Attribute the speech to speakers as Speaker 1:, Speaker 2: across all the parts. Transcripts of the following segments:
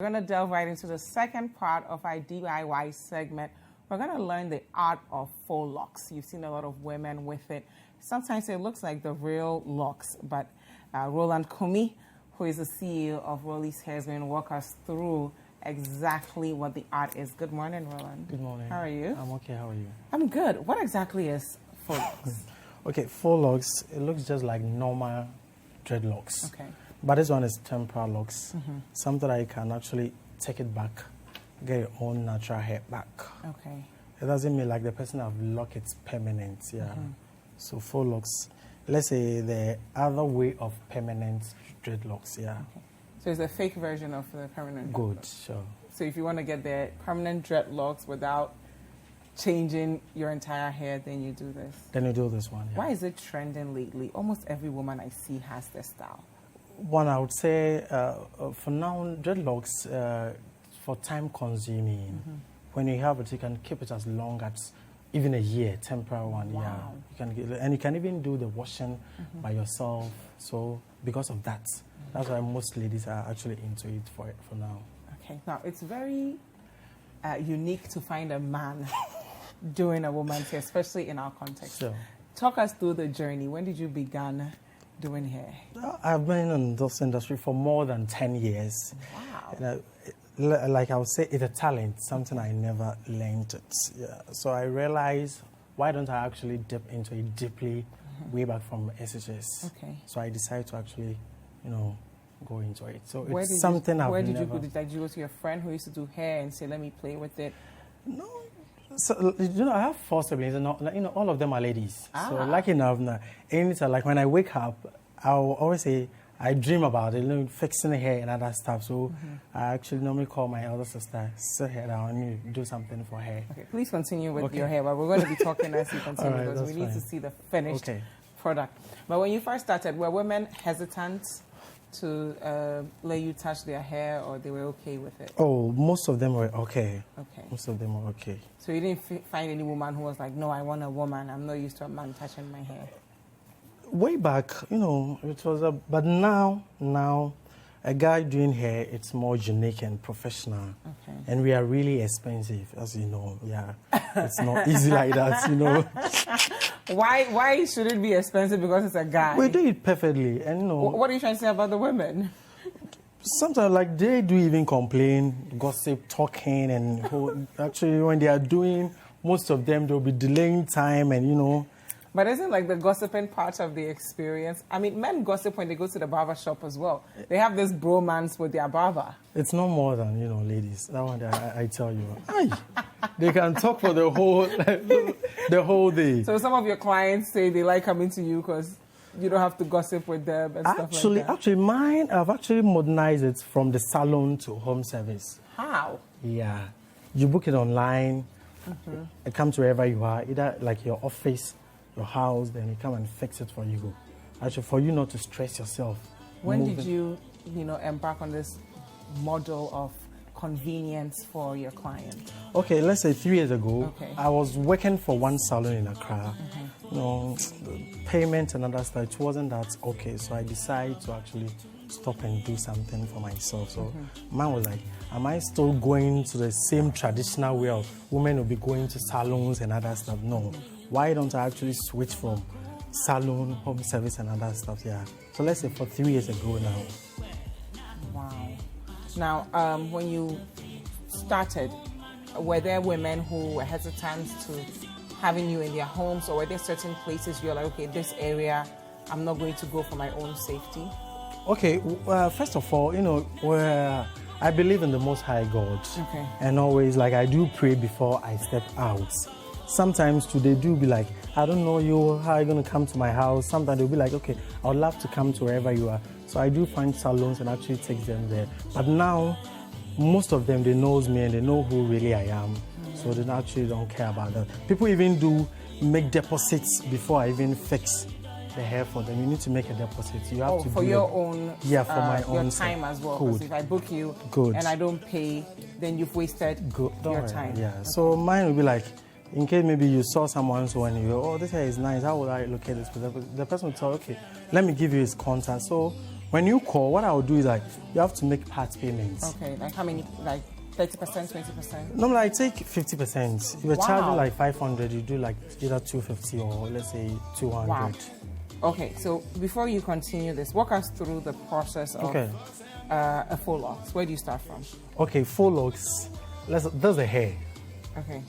Speaker 1: We're going to delve right into the second part of our DIY segment. We're going to learn the art of faux locks. You've seen a lot of women with it. Sometimes it looks like the real locks, but Roland Kumi, who is the CEO of Rolly's Hair, is going to walk us through exactly what the art is. Good morning, Roland.
Speaker 2: Good morning.
Speaker 1: How are you?
Speaker 2: I'm okay. How are you?
Speaker 1: I'm good. What exactly is faux locks?
Speaker 2: Okay, faux locks, it looks just like normal dreadlocks.
Speaker 1: Okay.
Speaker 2: But this one is temporal locks. Something that you can actually take it back, get your own natural hair back.
Speaker 1: Okay.
Speaker 2: It doesn't mean like the person have locked it's permanent, yeah. So faux locks, let's say the other way of permanent dreadlocks, yeah.
Speaker 1: Okay. So it's a fake version of the permanent
Speaker 2: Good,
Speaker 1: dreadlocks.
Speaker 2: sure.
Speaker 1: So if you want to get the permanent dreadlocks without changing your entire hair, then you do this.
Speaker 2: Then you do this one, yeah.
Speaker 1: Why is it trending lately? Almost every woman I see has this style.
Speaker 2: One, I would say, for now, dreadlocks, for time consuming. When you have it, you can keep it as long as even a year, temporary one,
Speaker 1: Wow.
Speaker 2: yeah. And you can even do the washing by yourself. So because of that, that's why most ladies are actually into it for now.
Speaker 1: Okay, now it's very unique to find a man doing a woman's hair, especially in our context.
Speaker 2: So,
Speaker 1: Talk us through the journey. When did you begin doing hair?
Speaker 2: I've been in this industry for more than 10 years.
Speaker 1: Wow.
Speaker 2: Like I would say, it's a talent, something I never learned it. Yeah. So I realized, why don't I actually dip into it deeply way back from SHS?
Speaker 1: Okay.
Speaker 2: So I decided to actually, go into it. So
Speaker 1: Where
Speaker 2: it's
Speaker 1: did
Speaker 2: something I've
Speaker 1: Where
Speaker 2: never...
Speaker 1: did you go? Did you go to your friend who used to do hair and say, let me play with it?
Speaker 2: No. So, I have 4 siblings, and all of them are ladies.
Speaker 1: Ah.
Speaker 2: So lucky enough, anytime, like when I wake up, I'll always say, I dream about it, fixing the hair and other stuff. So I actually normally call my elder sister, sit her down and do something for her.
Speaker 1: Okay, please continue with your hair, but we're going to be talking as you continue
Speaker 2: All right,
Speaker 1: because we need to see the finished product. But when you first started, were women hesitant to let you touch their hair, or they were okay with it?
Speaker 2: Oh, most of them were okay.
Speaker 1: Okay.
Speaker 2: Most of them were okay.
Speaker 1: So you didn't find any woman who was like, no, I want a woman. I'm not used to a man touching my hair.
Speaker 2: Way back, it was but now, a guy doing hair, it's more unique and professional.
Speaker 1: Okay.
Speaker 2: And we are really expensive, as you know. Yeah, it's not easy like that,
Speaker 1: Why should it be expensive because it's a guy?
Speaker 2: We do it perfectly, and
Speaker 1: What are you trying to say about the women?
Speaker 2: sometimes, like, they do even complain, gossip, talking, and actually, when they are doing, most of them, they'll be delaying time, and
Speaker 1: But isn't like the gossiping part of the experience? I mean, men gossip when they go to the barber shop as well. They have this bromance with their barber.
Speaker 2: It's no more than, ladies. That one, I tell you. They can talk for the whole day.
Speaker 1: So some of your clients say they like coming to you because you don't have to gossip with them and stuff like that.
Speaker 2: Actually, mine, I've actually modernized it from the salon to home service.
Speaker 1: How?
Speaker 2: Yeah. You book it online. It comes wherever you are, either like your office, your house, then you come and fix it for you. Actually, for you not to stress yourself.
Speaker 1: When did you, embark on this model of convenience for your client?
Speaker 2: Okay, let's say 3 years ago,
Speaker 1: Okay.
Speaker 2: I was working for one salon in Accra. Payment and other stuff, it wasn't that okay. So I decided to actually stop and do something for myself. So mine was like, am I still going to the same traditional way of women will be going to salons and other stuff? No. Why don't I actually switch from salon, home service, and other stuff? Yeah. So let's say for 3 years ago now.
Speaker 1: Wow. Now, when you started, were there women who were hesitant to having you in their homes, or were there certain places you're like, okay, this area, I'm not going to go for my own safety? Okay,
Speaker 2: first of all, I believe in the Most High God.
Speaker 1: Okay.
Speaker 2: And always, like, I do pray before I step out. Sometimes too, they do be like, I don't know you, how are you going to come to my house? Sometimes they'll be like, okay, I would love to come to wherever you are. So I do find salons and actually take them there. But now, most of them, they knows me and they know who really I am. So they actually don't care about that. People even do make deposits before I even fix the hair for them. You need to make a deposit. You have to
Speaker 1: for your own,
Speaker 2: for my own
Speaker 1: your time as well. Because if I book you and I don't pay, then you've wasted your time.
Speaker 2: Yeah. Okay. So mine will be like, in case maybe you saw someone so and you go, oh, this hair is nice, how would I look at this? The person will tell, okay, let me give you his contact. So when you call, what I will do is like you have to make part payments.
Speaker 1: Okay, like how many? Like 30%, 20%?
Speaker 2: Normally, I take 50%. If you're charging like 500, you do like either 250 or let's say 200.
Speaker 1: Wow. Okay, so before you continue this, walk us through the process of a Faux Locs. Where do you start from?
Speaker 2: Okay, Faux Locs. There's the hair.
Speaker 1: Okay.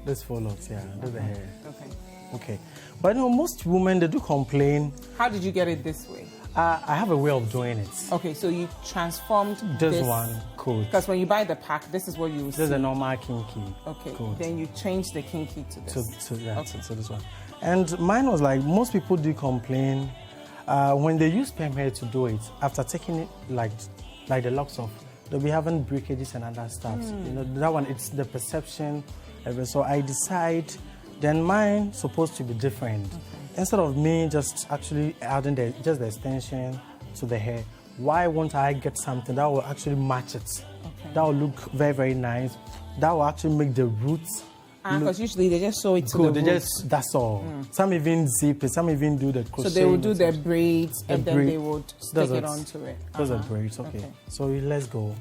Speaker 2: There's Faux Locs, yeah. There's the hair.
Speaker 1: Okay.
Speaker 2: Okay. But you know, most women, they do complain.
Speaker 1: How did you get it this way?
Speaker 2: I have a way of doing it.
Speaker 1: Okay, so you transformed
Speaker 2: this one code.
Speaker 1: Because when you buy the pack, this is what you see.
Speaker 2: There's a normal kinky.
Speaker 1: Okay.
Speaker 2: Code.
Speaker 1: Then you change the kinky to this.
Speaker 2: To this one. And mine was like, most people do complain when they use perm hair to do it. After taking it like the locks off, they'll be having breakages and other stuff. You know, that one, it's the perception. So I decide, then mine supposed to be different. Okay. Instead of me just actually adding just the extension to the hair, why won't I get something that will actually match it? Okay. That will look very, very nice. That will actually make the roots.
Speaker 1: Because usually they just sew it to the roots.
Speaker 2: That's all. Some even zip it, some even do the crochet.
Speaker 1: So they will do their braids and then they would stick it onto it.
Speaker 2: Those are braids, okay. So let's go.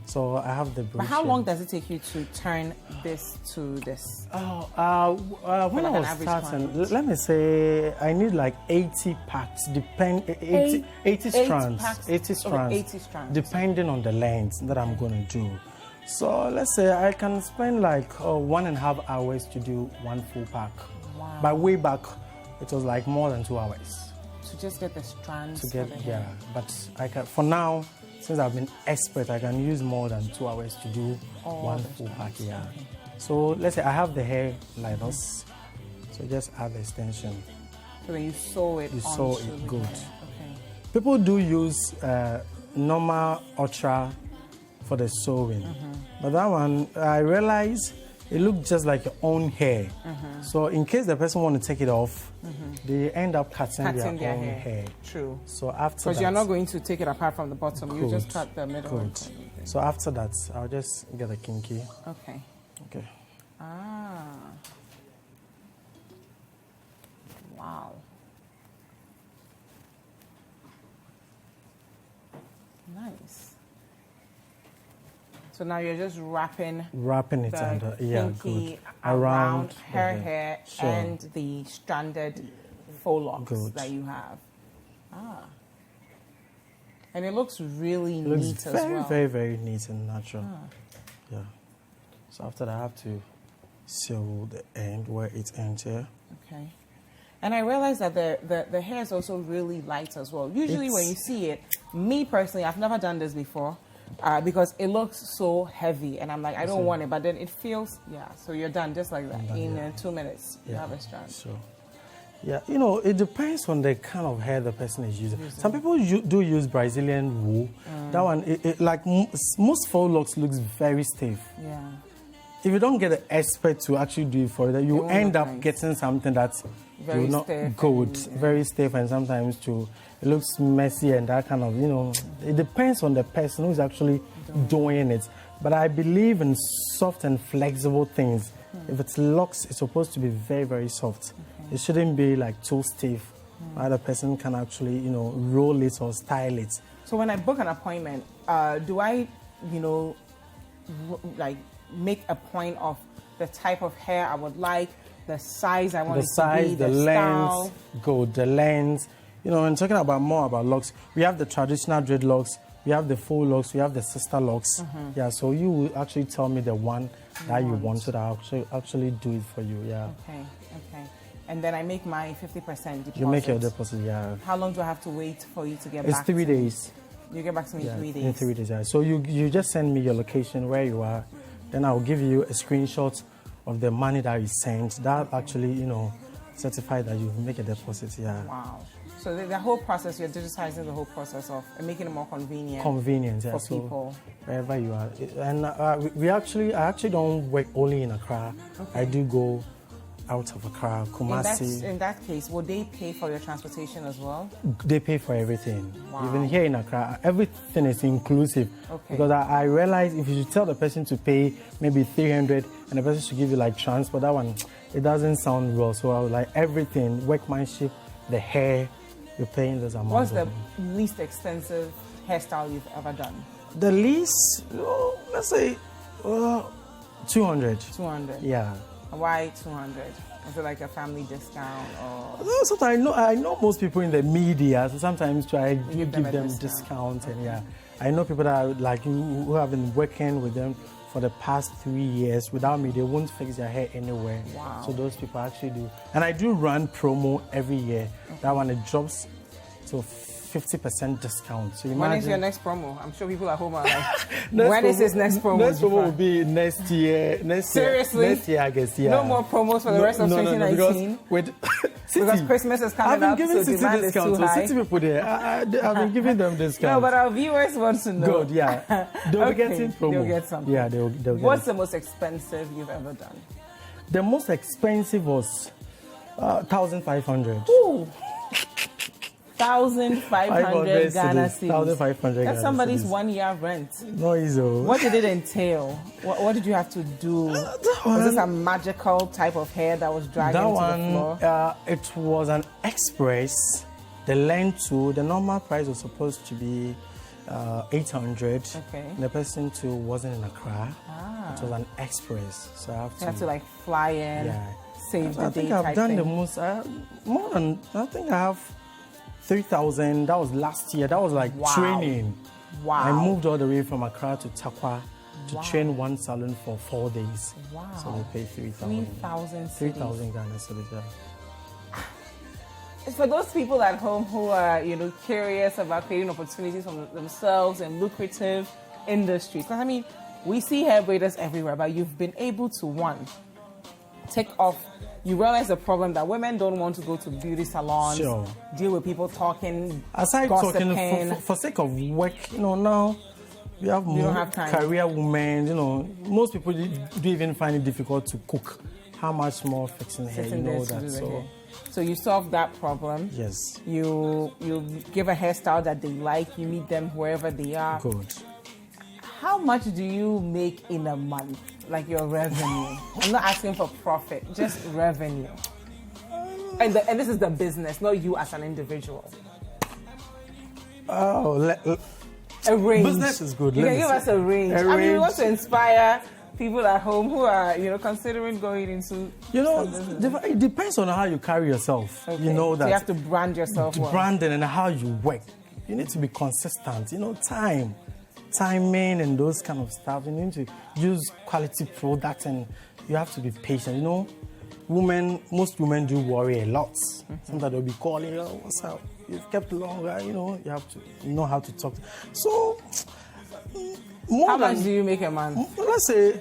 Speaker 2: So I have the braids.
Speaker 1: But how long does it take you to turn this to this?
Speaker 2: When I was starting, let me say I need like 80 packs, 80 strands. 80 strands, depending on the length that I'm going to do. So let's say I can spend like 1.5 hours to do one full pack. Wow. But way back, it was like more than 2 hours.
Speaker 1: To just get the strands.
Speaker 2: But I can, for now, since I've been expert, I can use more than 2 hours to do one full pack. Yeah. Okay. So let's say I have the hair like this. So just add the extension.
Speaker 1: So when you sew it,
Speaker 2: good.
Speaker 1: Okay.
Speaker 2: People do use normal ultra for the sewing, but that one I realize it looks just like your own hair. So in case the person want to take it off, they end up cutting their own hair.
Speaker 1: True.
Speaker 2: So after that,
Speaker 1: because you're not going to take it apart from the bottom, you just cut the middle.
Speaker 2: Good. So after that, I'll just get a kinky.
Speaker 1: Okay.
Speaker 2: Okay.
Speaker 1: Wow. Nice. So now you're just wrapping
Speaker 2: it under, good.
Speaker 1: around her hair and the stranded Faux Locs that you have. And it looks really neat as well.
Speaker 2: Very, very, very neat and natural. Yeah. So after that, I have to sew the end where it ends here.
Speaker 1: Okay. And I realized that the hair is also really light as well. Usually when you see it, me personally, I've never done this before. Because it looks so heavy, and I'm like, I don't want it, but then it feels, so you're done just like that. In 2 minutes, you have a strand.
Speaker 2: Sure. Yeah, you know, it depends on the kind of hair the person is using. Some people do use Brazilian wool. That one, like most Faux Locs looks very stiff.
Speaker 1: Yeah.
Speaker 2: If you don't get an expert to actually do it for you, you end up getting something that's
Speaker 1: very stiff,
Speaker 2: very stiff, and sometimes too, it looks messy and that kind of, you know, it depends on the person who's actually doing it. But I believe in soft and flexible things. If it's locks, it's supposed to be very, very soft. It shouldn't be like too stiff. Other person can actually, you know, roll it or style it.
Speaker 1: So when I book an appointment, do I, you know, like make a point of the type of hair I would like, the size I want it to be, the
Speaker 2: length, the length. You know, and talking about more about locks, we have the traditional dreadlocks, we have the Faux Locs, we have the sister locks. Yeah, so you will actually tell me the one that you want, so that I'll actually do it for you. Yeah.
Speaker 1: Okay. And then I make my 50% deposit.
Speaker 2: You make your deposit, yeah.
Speaker 1: How long do I have to wait for you to get back?
Speaker 2: It's 3 days.
Speaker 1: You get back to me in 3 days?
Speaker 2: In 3 days, yeah. So you just send me your location, where you are, then I'll give you a screenshot of the money that you sent. That actually, you know, certify that you make a deposit, yeah.
Speaker 1: Wow. So the whole process, you're digitizing the whole process of and making it more convenient.
Speaker 2: Yeah.
Speaker 1: For people.
Speaker 2: Wherever you are. And I actually don't work only in Accra. Okay. I do go out of Accra, Kumasi.
Speaker 1: In that case, would they pay for your transportation as well?
Speaker 2: They pay for everything.
Speaker 1: Wow.
Speaker 2: Even here in Accra, everything is inclusive.
Speaker 1: Okay.
Speaker 2: Because I realize if you should tell the person to pay maybe 300 and the person should give you like transport, that one, it doesn't sound well. So I was like everything, workmanship, the hair, you're paying those amounts.
Speaker 1: What's the
Speaker 2: of money.
Speaker 1: least expensive hairstyle you've ever done?
Speaker 2: The least, let's say, 200.
Speaker 1: 200.
Speaker 2: Yeah.
Speaker 1: Why 200? Is it like a family discount or?
Speaker 2: No, sometimes I know most people in the media, so sometimes try to give them discounts, and yeah, I know people that are like who have been working with them for the past 3 years. Without me, they won't fix their hair anywhere.
Speaker 1: Wow.
Speaker 2: So those people actually do, and I do run promo every year. Okay. That one it drops to 50% discount. So
Speaker 1: when is your next promo? I'm sure people at home are like,
Speaker 2: when
Speaker 1: is his next promo?
Speaker 2: Next promo will be next year.
Speaker 1: Seriously?
Speaker 2: Next year, I guess, yeah.
Speaker 1: No more promos for the rest of 2019?
Speaker 2: Because
Speaker 1: Christmas is coming up, so demand is too high.
Speaker 2: Citi people there, I've been giving them discounts.
Speaker 1: No, but our viewers want to know.
Speaker 2: Good, yeah. They'll be getting promo.
Speaker 1: They'll get something.
Speaker 2: Yeah, they'll get
Speaker 1: What's the most expensive you've ever done?
Speaker 2: The most expensive was 1,500.
Speaker 1: Ooh. 1,500 Ghana cedis.
Speaker 2: 1,500.
Speaker 1: That's somebody's 1 year rent.
Speaker 2: No, easy.
Speaker 1: What did it entail? What did you have to do? Was this a magical type of hair that was dragged into the floor?
Speaker 2: It was an express. The length to the normal price was supposed to be 800.
Speaker 1: Okay.
Speaker 2: The person too wasn't in Accra. It was an express, so I have to
Speaker 1: like fly in, save the day.
Speaker 2: I think I've done the most. More than I think I have 3,000. That was last year. That was like training.
Speaker 1: Wow.
Speaker 2: I moved all the way from Accra to Takwa to train one salon for 4 days.
Speaker 1: Wow.
Speaker 2: So they pay 3,000. 3,000 Ghana cedis.
Speaker 1: It's for those people at home who are, curious about creating opportunities for themselves in lucrative industries. Because I mean, we see hair braiders everywhere, but you've been able to take off. You realize the problem that women don't want to go to beauty salons, deal with people talking,
Speaker 2: aside
Speaker 1: gossiping.
Speaker 2: Talking for sake of work, now we have more career women. Most people do even find it difficult to cook. How much more fixing hair?
Speaker 1: So you solve that problem.
Speaker 2: Yes.
Speaker 1: You give a hairstyle that they like. You meet them wherever they are.
Speaker 2: Good.
Speaker 1: How much do you make in a month? Like your revenue? I'm not asking for profit, just revenue. And this is the business, not you as an individual.
Speaker 2: Oh,
Speaker 1: a range.
Speaker 2: Business is good.
Speaker 1: You can give us a range. I mean, we want to inspire people at home who are, considering going into.
Speaker 2: It depends on how you carry yourself.
Speaker 1: Okay.
Speaker 2: That
Speaker 1: so you have to brand yourself.
Speaker 2: Branding and how you work. You need to be consistent. Timing and those kind of stuff. You need to use quality products and you have to be patient. Most women do worry a lot. Sometimes they'll be calling, what's up? You've kept longer, you have to know how to talk. So,
Speaker 1: how much do you make a month?
Speaker 2: Let's say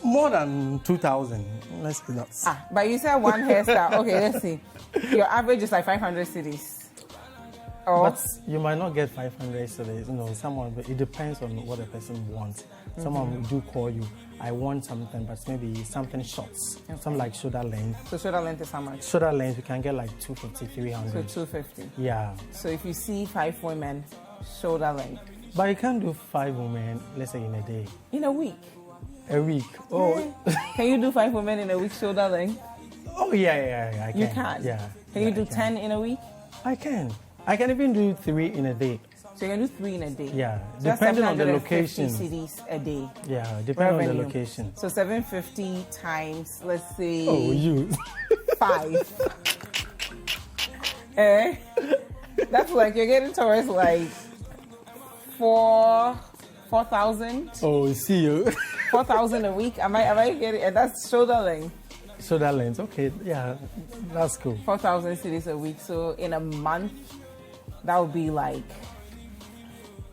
Speaker 2: more than 2,000. Let's be nuts.
Speaker 1: But you said one hairstyle. Okay, let's see. Your average is like 500 cedis.
Speaker 2: But you might not get 500 cedis. Someone, but it depends on what the person wants. Someone will do call you, I want something, but maybe something short. Something like shoulder length.
Speaker 1: So shoulder length is how much?
Speaker 2: Shoulder length, you can get like 250, 300.
Speaker 1: So 250?
Speaker 2: Yeah.
Speaker 1: So if you see 5 women, shoulder length.
Speaker 2: But you can't do 5 women, let's say in a day.
Speaker 1: In a week?
Speaker 2: A week. Oh.
Speaker 1: Can you do 5 women in a week shoulder length?
Speaker 2: Oh, yeah, I can.
Speaker 1: You can?
Speaker 2: Yeah.
Speaker 1: Can you do 10 in a week?
Speaker 2: I can. I can even do 3 in a day.
Speaker 1: So you can do 3 in a day?
Speaker 2: Yeah, depending on the location.
Speaker 1: 750 cedis a day.
Speaker 2: Yeah, depending on the location.
Speaker 1: So 750 times, let's say...
Speaker 2: Oh, you.
Speaker 1: 5. That's like, you're getting towards like 4,000.
Speaker 2: Oh, see you.
Speaker 1: 4,000 a week. Am I getting? And that's shoulder length.
Speaker 2: Shoulder length. Okay, yeah, that's cool.
Speaker 1: 4,000 cedis a week. So in a month, that would be like.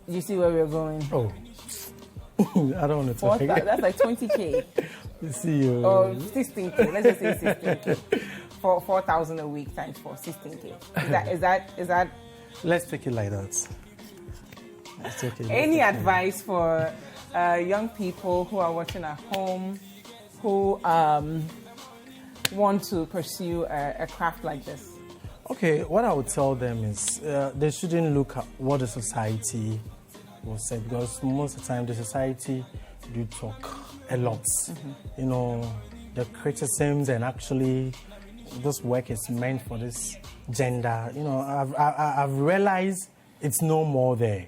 Speaker 1: You see where we're going?
Speaker 2: Oh, I don't want to talk.
Speaker 1: That's like 20K.
Speaker 2: You see you.
Speaker 1: Or 16K. Let's just say 16K. For 4,000 a week times 4, 16K. Is that?
Speaker 2: Let's take it like that.
Speaker 1: Any advice for young people who are watching at home who want to pursue a craft like this?
Speaker 2: Okay, what I would tell them is they shouldn't look at what the society will say, because most of the time the society do talk a lot. The criticisms and actually this work is meant for this gender. You know, I've realized it's no more there.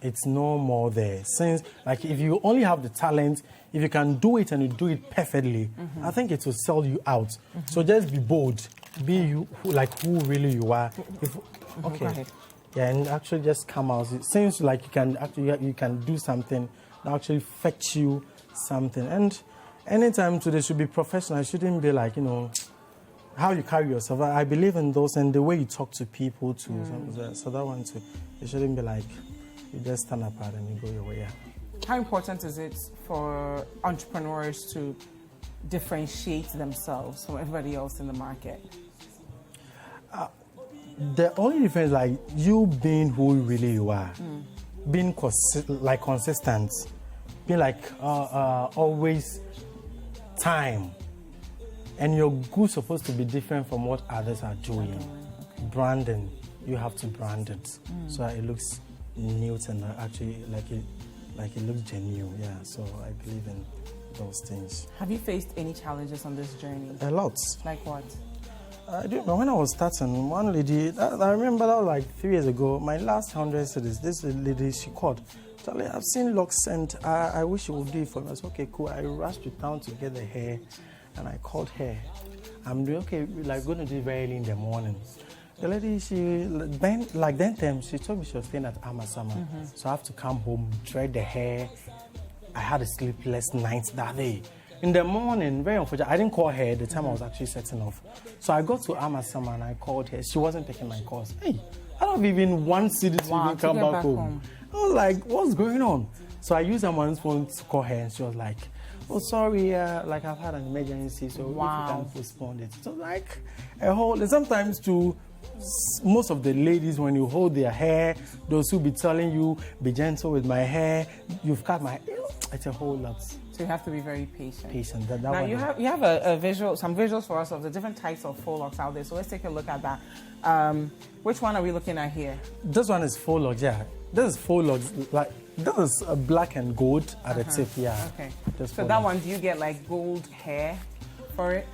Speaker 2: It's no more there. Since, like, if you only have the talent, if you can do it and you do it perfectly, I think it will sell you out. So just be bold. Be you, who really you are. Okay. Yeah, and actually just come out. It seems like you can do something that actually fetch you something. And anytime today should be professional. It shouldn't be like, you know, how you carry yourself. I believe in those and the way you talk to people too. So that one too. It shouldn't be like you just stand apart and you go your way. Yeah.
Speaker 1: How important is it for entrepreneurs to differentiate themselves from everybody else in the market?
Speaker 2: The only difference, like you being who really you are, being consistent, being always time, and your goods supposed to be different from what others are doing. Branding, you have to brand it so that it looks neat and actually like it looks genuine. Yeah, so I believe in those things.
Speaker 1: Have you faced any challenges on this journey?
Speaker 2: A lot.
Speaker 1: Like what?
Speaker 2: I do remember when I was starting, one lady, I remember that was like 3 years ago, my last 100 cities, this lady, she called. Charlie, I've seen locks and I wish you would do it for me. I said, okay, cool. I rushed to town to get the hair and I called her. I'm doing, okay, like going to do it very early in the morning. The lady, then time, she told me she was staying at Amasama. So I have to come home, dread the hair. I had a sleepless night that day. In the morning, very unfortunate, I didn't call her at the time I was actually setting off. So I got to Amasama and I called her. She wasn't taking my calls. Hey, I don't have even one city to even come back home. I was like, what's going on? So I used someone's phone to call her and she was like, oh, sorry, like I've had an emergency, so if you can postpone it. So like a whole, and sometimes too, most of the ladies, when you hold their hair, those who be telling you, be gentle with my hair, you've cut my hair, it's a whole lot.
Speaker 1: So you have to be very patient.
Speaker 2: Now
Speaker 1: you have a visual, some visuals for us of the different types of faux locs out there. So let's take a look at that. Which one are we looking at here?
Speaker 2: This one is faux locs, yeah. This is faux locs, like this is black and gold at the tip, yeah.
Speaker 1: Okay. So that one, do you get like gold hair for it?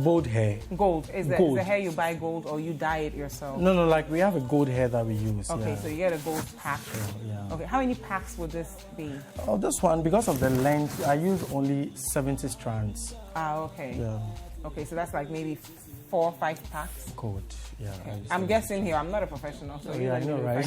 Speaker 2: Gold hair.
Speaker 1: Gold. Is the hair you buy gold or you dye it yourself?
Speaker 2: No, like we have a gold hair that we use.
Speaker 1: Okay, so you get a gold pack.
Speaker 2: Yeah.
Speaker 1: Okay, how many packs would this be?
Speaker 2: Oh, this one, because of the length, I use only 70 strands.
Speaker 1: Ah, okay.
Speaker 2: Yeah.
Speaker 1: Okay, so that's like maybe 4 or 5 packs?
Speaker 2: Gold, yeah.
Speaker 1: Okay. I'm guessing here, I'm not a professional, so
Speaker 2: I know, right?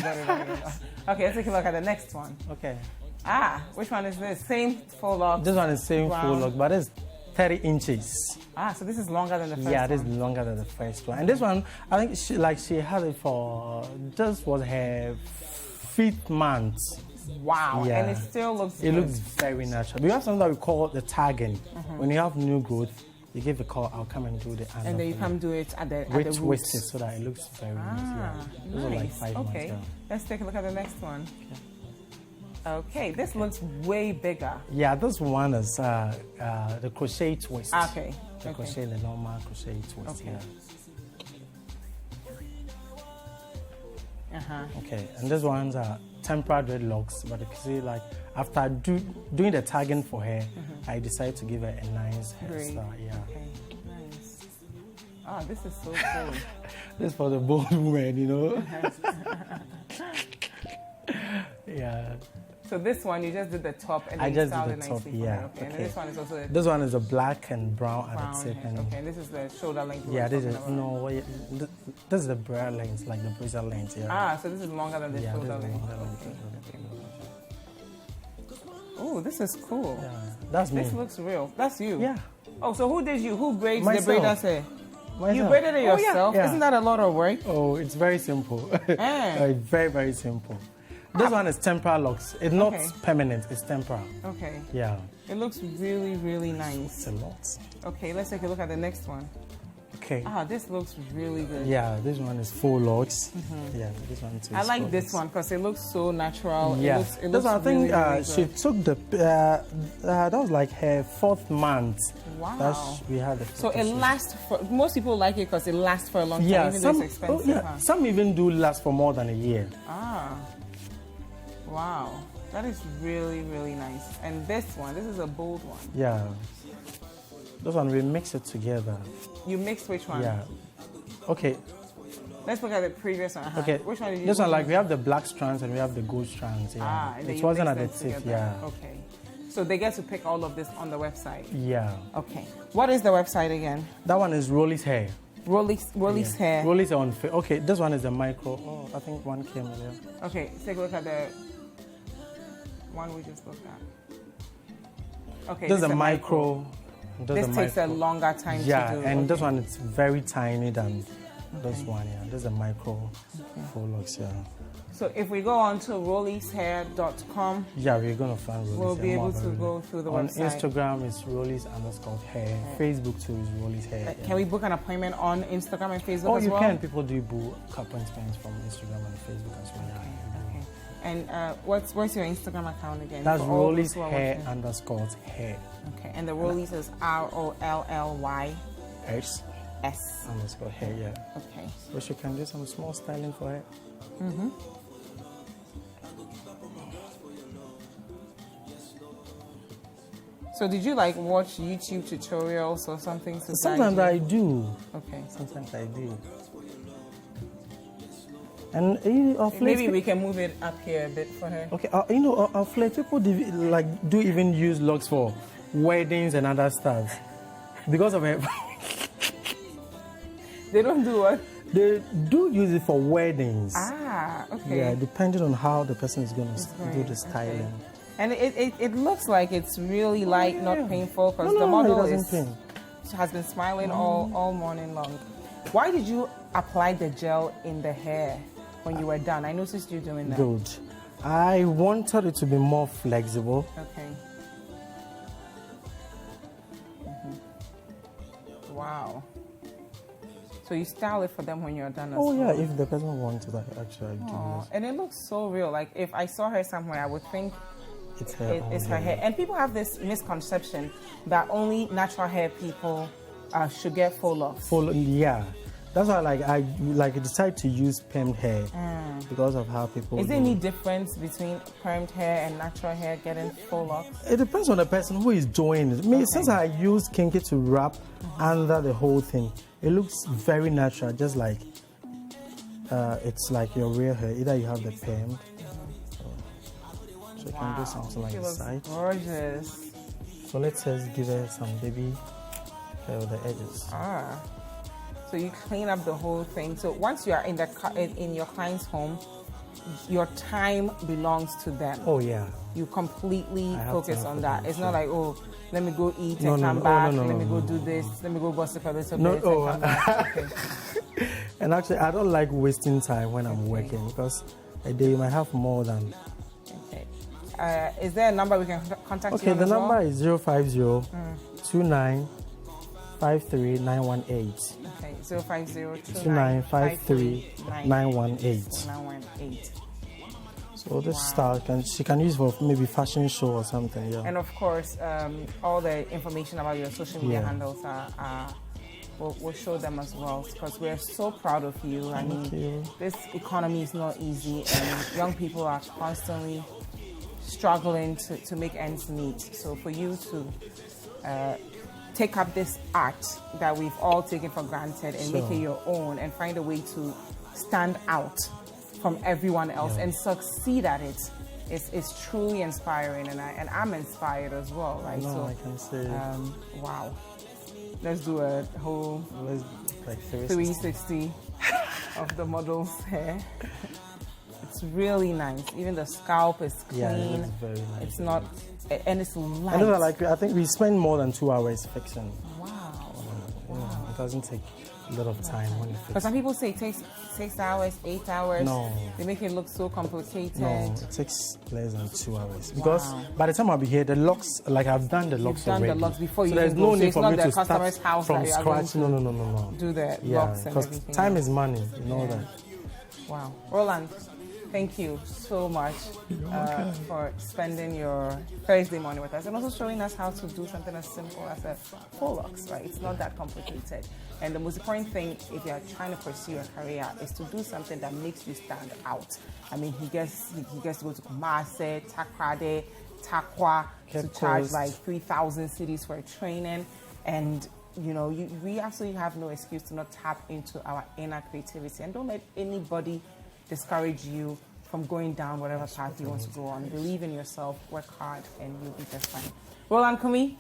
Speaker 1: Okay, let's take a look at the next one.
Speaker 2: Okay.
Speaker 1: Ah, which one is this? Same faux locs?
Speaker 2: This one is same faux locs, but it's 30 inches.
Speaker 1: Ah, so this is longer than the first one?
Speaker 2: Yeah, this is longer than the first one. And this one, I think she had it for, this was her 5th month.
Speaker 1: Wow,
Speaker 2: yeah.
Speaker 1: And it still looks good.
Speaker 2: It looks very natural. We have something that we call the tagging. When you have new growth, you give a call, I'll come and do the end.
Speaker 1: And then you come do it at the roots.
Speaker 2: Twist it so that it looks very nice. Yeah. Those are like 5 months.
Speaker 1: Okay, let's take a look at the next one. Okay, this looks way bigger. Yeah,
Speaker 2: this one is the crochet twist.
Speaker 1: Okay.
Speaker 2: The crochet, the normal crochet twist.
Speaker 1: Okay.
Speaker 2: Yeah. Okay, and these ones are temporary dreadlocks, but you can see, like, after doing the tagging for her, I decided to give her a nice hairstyle. Yeah.
Speaker 1: Okay, nice. Ah, this is so cool.
Speaker 2: This is for the bold woman, you know. Yeah.
Speaker 1: So this one, you just did the top and then
Speaker 2: I just
Speaker 1: styled
Speaker 2: did the top,
Speaker 1: yeah. Okay. And this one is also
Speaker 2: this one is a black and brown at the tip.
Speaker 1: Okay, and this is the shoulder length.
Speaker 2: Yeah, this is this is the bra length, like the brazier length. Yeah.
Speaker 1: Ah, so this is longer than the shoulder length. Oh, this is cool.
Speaker 2: Yeah, that's me.
Speaker 1: This looks real. That's you.
Speaker 2: Yeah.
Speaker 1: Oh, so who did you? Who braids
Speaker 2: Myself.
Speaker 1: the braider's hair?
Speaker 2: Myself.
Speaker 1: You braided it yourself?
Speaker 2: Yeah.
Speaker 1: Isn't that a lot of work?
Speaker 2: Oh, it's very simple. Very, very simple. This one is temporal locks. It's not permanent, it's temporal.
Speaker 1: Okay.
Speaker 2: Yeah.
Speaker 1: It looks really, really nice.
Speaker 2: It's a lot.
Speaker 1: Okay, let's take a look at the next one.
Speaker 2: Okay.
Speaker 1: Ah, this looks really good.
Speaker 2: Yeah, this one is Faux Locs. Yeah, this one too.
Speaker 1: I like this one because it looks so natural.
Speaker 2: Yeah.
Speaker 1: It looks
Speaker 2: I think
Speaker 1: really
Speaker 2: she took the, that was like her 4th month.
Speaker 1: Wow.
Speaker 2: We had the
Speaker 1: so it lasts for, most people like it because it lasts for a long time, even though it's expensive.
Speaker 2: Some even do last for more than a year.
Speaker 1: Ah. Wow. That is really, really nice. And this one, this is a bold one.
Speaker 2: Yeah. This one, we mix it together.
Speaker 1: You mixed which one?
Speaker 2: Yeah. Okay.
Speaker 1: Let's look at the previous one.
Speaker 2: Okay.
Speaker 1: Which one did you
Speaker 2: This one,
Speaker 1: use?
Speaker 2: like, we have the black strands and we have the gold strands. Yeah.
Speaker 1: And then
Speaker 2: It
Speaker 1: you
Speaker 2: wasn't at
Speaker 1: mix
Speaker 2: the
Speaker 1: them
Speaker 2: tip.
Speaker 1: together.
Speaker 2: Yeah.
Speaker 1: Okay. So they get to pick all of this on the website.
Speaker 2: Yeah.
Speaker 1: Okay. What is the website again?
Speaker 2: That one is Rolly's hair.
Speaker 1: Rolly's hair.
Speaker 2: Rolly's on. Okay, this one is the micro. Oh, I think one came earlier.
Speaker 1: Okay, take a look at the one we just looked at. Okay,
Speaker 2: This is a micro.
Speaker 1: This takes a longer time to do.
Speaker 2: Yeah, and this one is very tiny than this one. Yeah, this is a micro. Faux Locs. Yeah.
Speaker 1: So if we go on to rollyshair.com,
Speaker 2: yeah, we're gonna find Rolly's.
Speaker 1: We'll be able to go through the
Speaker 2: on
Speaker 1: website.
Speaker 2: Instagram, it's Rolly's_hair. Facebook too is Rolly's hair.
Speaker 1: Can we book an appointment on Instagram and Facebook as well?
Speaker 2: Oh, you can. People do book appointments from Instagram and Facebook as well. Yeah.
Speaker 1: Okay. And what's your Instagram account again?
Speaker 2: That's Rolly's hair_hair.
Speaker 1: Okay, and the Rolly's is ROLLYS
Speaker 2: _hair. Yeah.
Speaker 1: Okay.
Speaker 2: Wish you can do some small styling for her.
Speaker 1: So did you like watch YouTube tutorials or something to
Speaker 2: Sometimes I do.
Speaker 1: Okay.
Speaker 2: Sometimes I do. And of late,
Speaker 1: maybe we can move it up here a bit for her.
Speaker 2: Okay, of late people do even use locks for weddings and other stuff because of it.
Speaker 1: They don't do what?
Speaker 2: They do use it for weddings.
Speaker 1: Okay.
Speaker 2: Yeah, depending on how the person is going to do the styling.
Speaker 1: Okay. And it looks like it's really light, not painful, because the model has been smiling all morning long. Why did you apply the gel in the hair when you were done? I noticed you doing that.
Speaker 2: Good. I wanted it to be more flexible.
Speaker 1: Okay. Wow. So you style it for them when you're done as well?
Speaker 2: Oh yeah, if the person wants it, I actually do. Yes.
Speaker 1: And it looks so real. Like if I saw her somewhere, I would think
Speaker 2: it's her
Speaker 1: hair. And people have this misconception that only natural hair people should get faux locks.
Speaker 2: Yeah. That's why I decided to use permed hair because of how people.
Speaker 1: Is there any difference between permed hair and natural hair getting faux locks?
Speaker 2: It depends on the person who is doing it. Me, since I use kinky to wrap under the whole thing, it looks very natural, just like it's like your real hair. Either you have the permed, so you can do something like this side.
Speaker 1: Gorgeous.
Speaker 2: So let's just give her some baby hair with the edges.
Speaker 1: So you clean up the whole thing. So once you are in your client's home, your time belongs to them.
Speaker 2: Oh yeah.
Speaker 1: You completely focus on that. It's not like, oh, let me go eat and come back. Let me go do this. Let me go gossip a little bit and come back. Okay.
Speaker 2: And actually, I don't like wasting time when I'm working because a day you might have more than.
Speaker 1: Okay. Is there a number we can contact you on?
Speaker 2: Okay, the number is 050-2953-918.
Speaker 1: Okay,
Speaker 2: 050-2953-918. So this style she can use for maybe fashion show or something, yeah.
Speaker 1: And of course, all the information about your social media handles we'll show them as well, because we're so proud of you. I mean, this economy is not easy, and young people are constantly struggling to make ends meet. So for you to take up this art that we've all taken for granted and make it your own and find a way to stand out from everyone else and succeed at it is truly inspiring, and I'm inspired as well, right?
Speaker 2: No, I can say
Speaker 1: wow. Let's do a whole 360 of the model's hair. It's really nice. Even the scalp is clean.
Speaker 2: Yeah, it's very nice.
Speaker 1: It's not, and it's light.
Speaker 2: I think we spend more than 2 hours fixing.
Speaker 1: Wow.
Speaker 2: It doesn't take a lot of time when you fix.
Speaker 1: But some people say it takes 6 hours, 8 hours.
Speaker 2: No.
Speaker 1: They make it look so complicated.
Speaker 2: No, it takes less than 2 hours. Because by the time I'll be here, the locks, like I've done the locks already.
Speaker 1: You've done the locks before you
Speaker 2: there's no need for me to start
Speaker 1: house
Speaker 2: from scratch. No.
Speaker 1: Do the locks and everything.
Speaker 2: Because time is money, you know that.
Speaker 1: Wow. Roland, thank you so much for spending your Thursday morning with us and also showing us how to do something as simple as a Faux Locs, right? It's not that complicated. And the most important thing, if you're trying to pursue a career, is to do something that makes you stand out. I mean, he gets to go to Kumasi, Takrade, Takwa, to charge like 3,000 Cities for training. And you know, we absolutely have no excuse to not tap into our inner creativity, and don't let anybody discourage you from going down whatever path you want to go on. Believe in yourself, work hard, and you'll be just fine. Roland Kumi,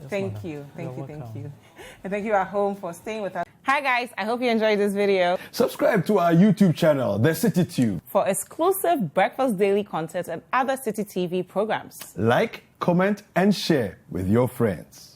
Speaker 1: thank you. And thank you at home for staying with us. Hi guys, I hope you enjoyed this video.
Speaker 3: Subscribe to our YouTube channel, The Citi Tube,
Speaker 1: for exclusive breakfast daily content and other Citi TV programs.
Speaker 3: Like, comment, and share with your friends.